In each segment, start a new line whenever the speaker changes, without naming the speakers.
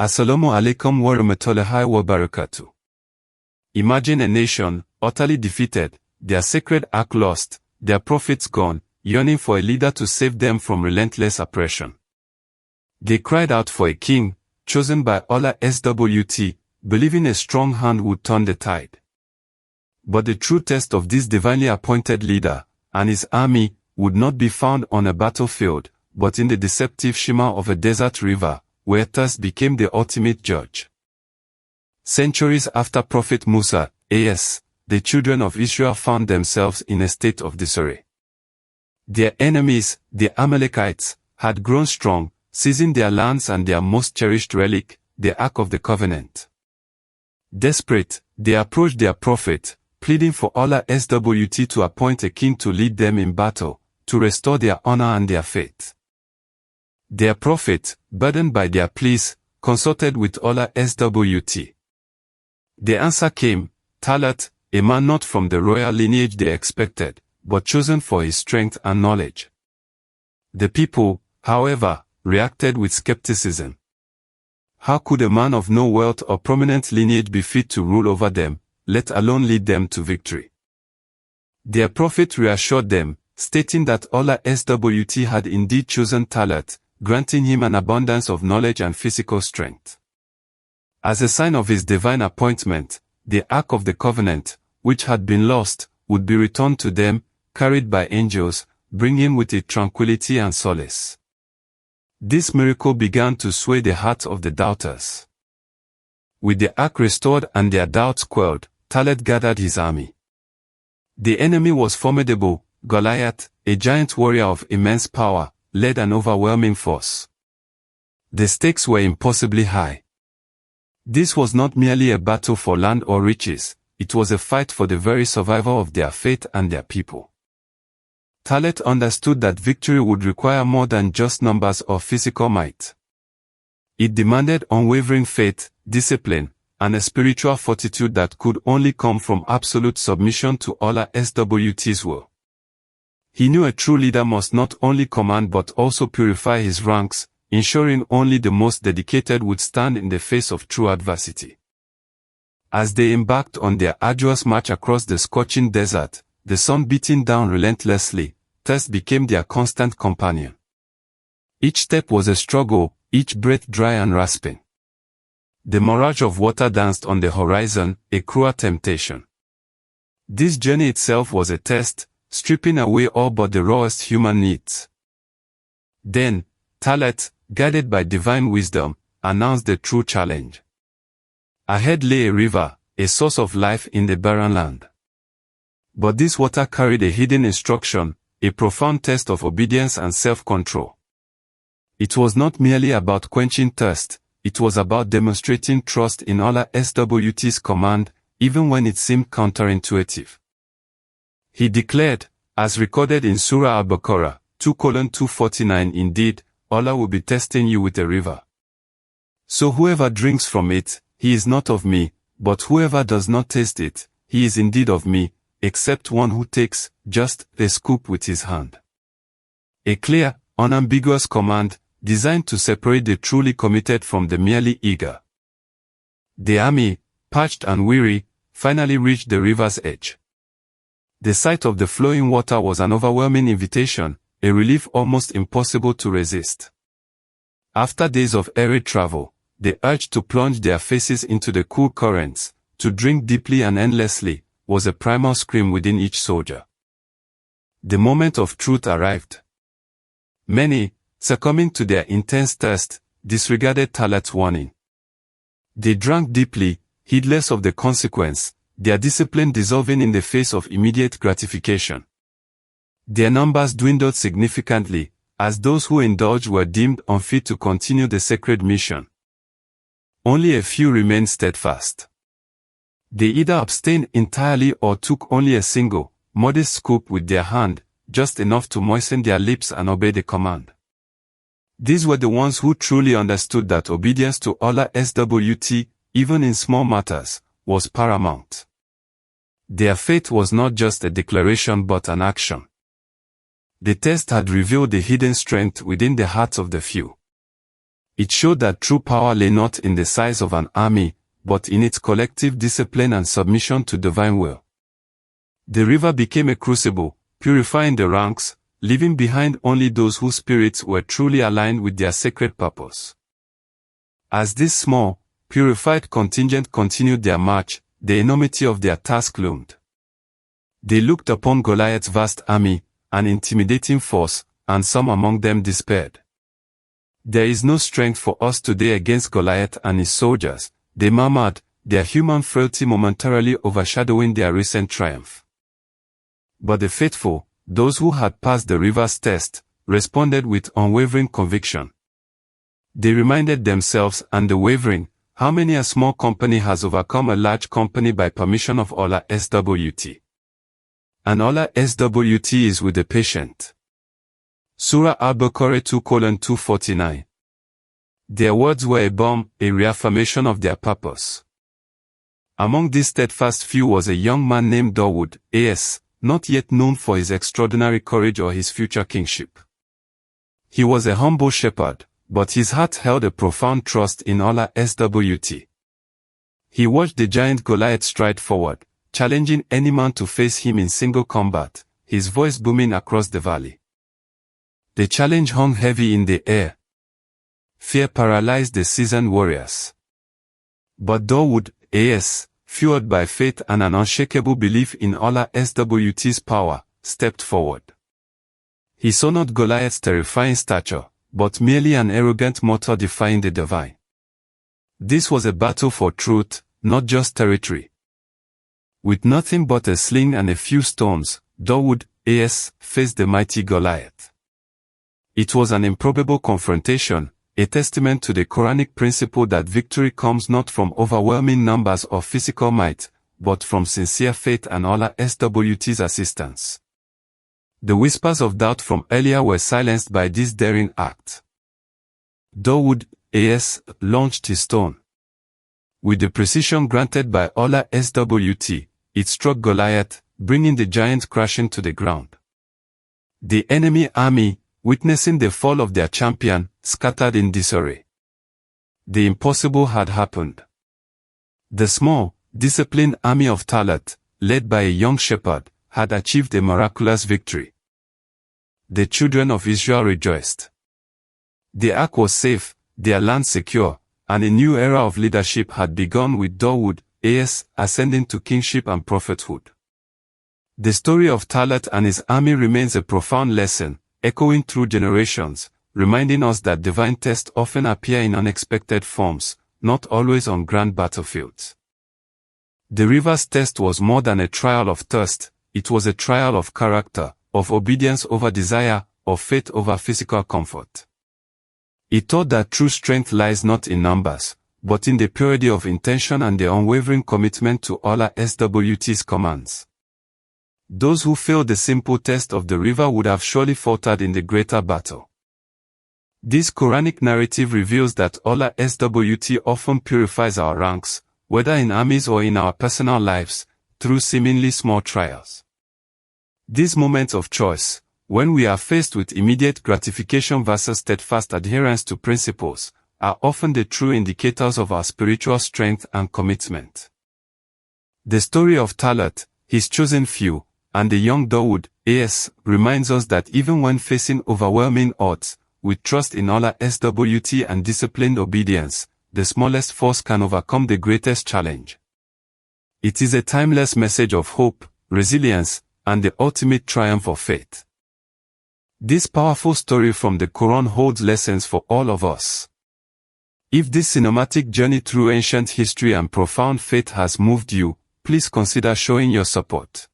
Assalamu alaikum wa rahmatullahi wa barakatuh. Imagine a nation, utterly defeated, their sacred ark lost, their prophets gone, yearning for a leader to save them from relentless oppression. They cried out for a king, chosen by Allah SWT, believing a strong hand would turn the tide. But the true test of this divinely appointed leader, and his army, would not be found on a battlefield, but in the deceptive shimmer of a desert river, where thirst became the ultimate judge. Centuries after Prophet Musa, as the children of Israel found themselves in a state of disarray. Their enemies, the Amalekites, had grown strong, seizing their lands and their most cherished relic, the Ark of the Covenant. Desperate, they approached their prophet, pleading for Allah SWT to appoint a king to lead them in battle, to restore their honor and their faith. Their prophet, burdened by their pleas, consulted with Allah SWT. The answer came, Talut, a man not from the royal lineage they expected, but chosen for his strength and knowledge. The people, however, reacted with skepticism. How could a man of no wealth or prominent lineage be fit to rule over them, let alone lead them to victory? Their prophet reassured them, stating that Allah SWT had indeed chosen Talut, granting him an abundance of knowledge and physical strength. As a sign of his divine appointment, the Ark of the Covenant, which had been lost, would be returned to them, carried by angels, bringing with it tranquility and solace. This miracle began to sway the hearts of the doubters. With the Ark restored and their doubts quelled, Talut gathered his army. The enemy was formidable. Goliath, a giant warrior of immense power, led an overwhelming force. The stakes were impossibly high. This was not merely a battle for land or riches, it was a fight for the very survival of their faith and their people. Talut understood that victory would require more than just numbers or physical might. It demanded unwavering faith, discipline, and a spiritual fortitude that could only come from absolute submission to Allah SWT's will. He knew a true leader must not only command but also purify his ranks, ensuring only the most dedicated would stand in the face of true adversity. As they embarked on their arduous march across the scorching desert, the sun beating down relentlessly, thirst became their constant companion. Each step was a struggle, each breath dry and rasping. The mirage of water danced on the horizon, a cruel temptation. This journey itself was a test, stripping away all but the rawest human needs. Then, Talut, guided by divine wisdom, announced the true challenge. Ahead lay a river, a source of life in the barren land. But this water carried a hidden instruction, a profound test of obedience and self-control. It was not merely about quenching thirst, it was about demonstrating trust in Allah SWT's command, even when it seemed counterintuitive. He declared, as recorded in Surah Al-Baqarah, 2:249, indeed, Allah will be testing you with a river. So whoever drinks from it, he is not of me, but whoever does not taste it, he is indeed of me, except one who takes just a scoop with his hand. A clear, unambiguous command, designed to separate the truly committed from the merely eager. The army, parched and weary, finally reached the river's edge. The sight of the flowing water was an overwhelming invitation, a relief almost impossible to resist. After days of arid travel, the urge to plunge their faces into the cool currents, to drink deeply and endlessly, was a primal scream within each soldier. The moment of truth arrived. Many, succumbing to their intense thirst, disregarded Talut's warning. They drank deeply, heedless of the consequence, their discipline dissolving in the face of immediate gratification. Their numbers dwindled significantly, as those who indulged were deemed unfit to continue the sacred mission. Only a few remained steadfast. They either abstained entirely or took only a single, modest scoop with their hand, just enough to moisten their lips and obey the command. These were the ones who truly understood that obedience to Allah SWT, even in small matters, was paramount. Their faith was not just a declaration but an action. The test had revealed the hidden strength within the hearts of the few. It showed that true power lay not in the size of an army, but in its collective discipline and submission to divine will. The river became a crucible, purifying the ranks, leaving behind only those whose spirits were truly aligned with their sacred purpose. As this small, purified contingent continued their march, the enormity of their task loomed. They looked upon Goliath's vast army, an intimidating force, and some among them despaired. "There is no strength for us today against Goliath and his soldiers," they murmured, their human frailty momentarily overshadowing their recent triumph. But the faithful, those who had passed the river's test, responded with unwavering conviction. They reminded themselves and the wavering, how many a small company has overcome a large company by permission of Allah SWT. And Allah SWT is with the patient. Surah Al-Baqarah 2:249. Their words were a balm, a reaffirmation of their purpose. Among these steadfast few was a young man named Dawood, a.s., not yet known for his extraordinary courage or his future kingship. He was a humble shepherd, but his heart held a profound trust in Allah SWT. He watched the giant Goliath stride forward, challenging any man to face him in single combat, his voice booming across the valley. The challenge hung heavy in the air. Fear paralyzed the seasoned warriors. But Dawood, a.s., fueled by faith and an unshakable belief in Allah SWT's power, stepped forward. He saw not Goliath's terrifying stature, but merely an arrogant mortal defying the divine. This was a battle for truth, not just territory. With nothing but a sling and a few stones, Dawood, a.s., faced the mighty Goliath. It was an improbable confrontation, a testament to the Quranic principle that victory comes not from overwhelming numbers or physical might, but from sincere faith and Allah SWT's assistance. The whispers of doubt from earlier were silenced by this daring act. Dawood, a.s., launched his stone. With the precision granted by Allah SWT, it struck Goliath, bringing the giant crashing to the ground. The enemy army, witnessing the fall of their champion, scattered in disarray. The impossible had happened. The small, disciplined army of Talut, led by a young shepherd, had achieved a miraculous victory. The children of Israel rejoiced. The ark was safe, their land secure, and a new era of leadership had begun with Dawood, a.s., ascending to kingship and prophethood. The story of Talut and his army remains a profound lesson, echoing through generations, reminding us that divine tests often appear in unexpected forms, not always on grand battlefields. The river's test was more than a trial of thirst, it was a trial of character, of obedience over desire, of faith over physical comfort. It taught that true strength lies not in numbers, but in the purity of intention and the unwavering commitment to Allah SWT's commands. Those who failed the simple test of the river would have surely faltered in the greater battle. This Quranic narrative reveals that Allah SWT often purifies our ranks, whether in armies or in our personal lives, through seemingly small trials. These moments of choice, when we are faced with immediate gratification versus steadfast adherence to principles, are often the true indicators of our spiritual strength and commitment. The story of Talut, his chosen few, and the young Dawood, a.s., reminds us that even when facing overwhelming odds, with trust in Allah SWT and disciplined obedience, the smallest force can overcome the greatest challenge. It is a timeless message of hope, resilience, and the ultimate triumph of faith. This powerful story from the Quran holds lessons for all of us. If this cinematic journey through ancient history and profound faith has moved you, please consider showing your support.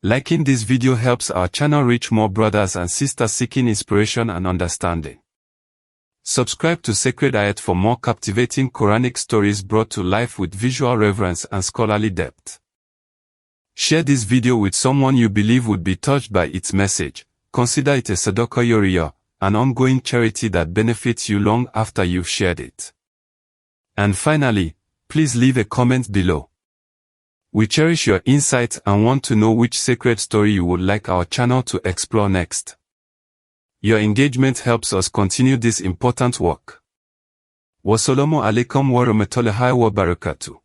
Liking this video helps our channel reach more brothers and sisters seeking inspiration and understanding. Subscribe to Sacred Ayat for more captivating Quranic stories brought to life with visual reverence and scholarly depth. Share this video with someone you believe would be touched by its message. Consider it a sadaqah yoriyah, an ongoing charity that benefits you long after you've shared it. And finally, please leave a comment below. We cherish your insights and want to know which sacred story you would like our channel to explore next. Your engagement helps us continue this important work. Wassalamu alaikum wa rahmatullahi wa barakatuh.